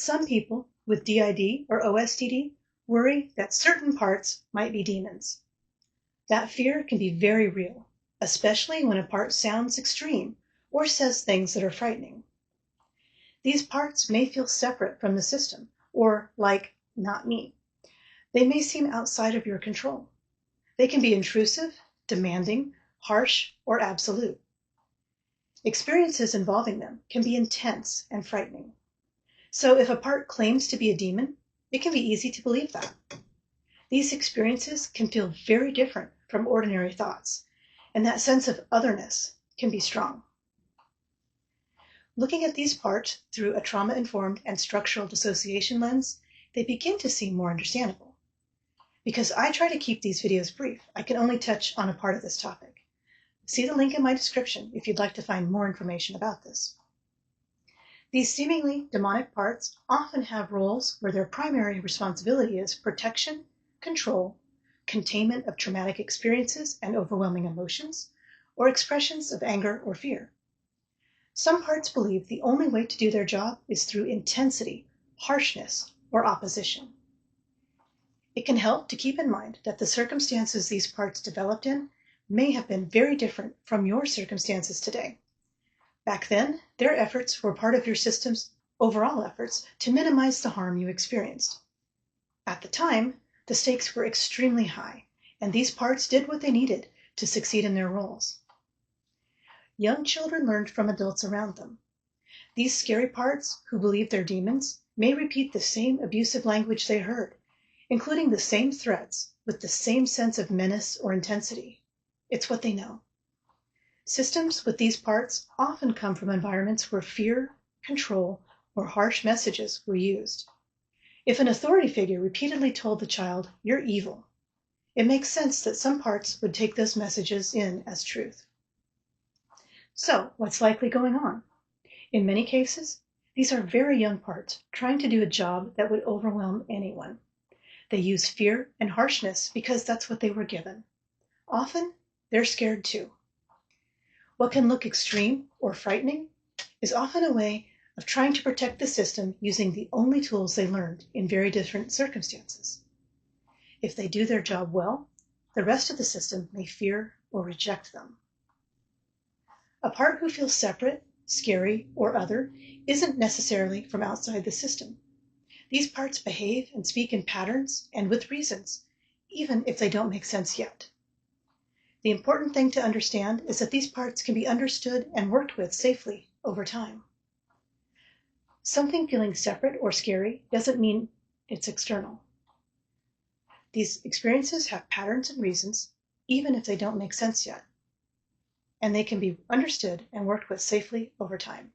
Some people with DID or OSDD worry that certain parts might be demons. That fear can be very real, especially when a part sounds extreme or says things that are frightening. These parts may feel separate from the system, or like, not me. They may seem outside of your control. They can be intrusive, demanding, harsh, or absolute. Experiences involving them can be intense and frightening. So if a part claims to be a demon, it can be easy to believe that. These experiences can feel very different from ordinary thoughts, and that sense of otherness can be strong. Looking at these parts through a trauma-informed and structural dissociation lens, they begin to seem more understandable. Because I try to keep these videos brief, I can only touch on a part of this topic. See the link in my description if you'd like to find more information about this. These seemingly demonic parts often have roles where their primary responsibility is protection, control, containment of traumatic experiences and overwhelming emotions, or expressions of anger or fear. Some parts believe the only way to do their job is through intensity, harshness, or opposition. It can help to keep in mind that the circumstances these parts developed in may have been very different from your circumstances today. Back then, their efforts were part of your system's overall efforts to minimize the harm you experienced. At the time, the stakes were extremely high, and these parts did what they needed to succeed in their roles. Young children learned from adults around them. These scary parts, who believe they're demons, may repeat the same abusive language they heard, including the same threats with the same sense of menace or intensity. It's what they know. Systems with these parts often come from environments where fear, control, or harsh messages were used. If an authority figure repeatedly told the child, "You're evil," it makes sense that some parts would take those messages in as truth. So, what's likely going on? In many cases, these are very young parts trying to do a job that would overwhelm anyone. They use fear and harshness because that's what they were given. Often, they're scared too. What can look extreme or frightening is often a way of trying to protect the system using the only tools they learned in very different circumstances. If they do their job well, the rest of the system may fear or reject them. A part who feels separate, scary, or other isn't necessarily from outside the system. These parts behave and speak in patterns and with reasons, even if they don't make sense yet. The important thing to understand is that these parts can be understood and worked with safely over time. Something feeling separate or scary doesn't mean it's external. These experiences have patterns and reasons, even if they don't make sense yet, and they can be understood and worked with safely over time.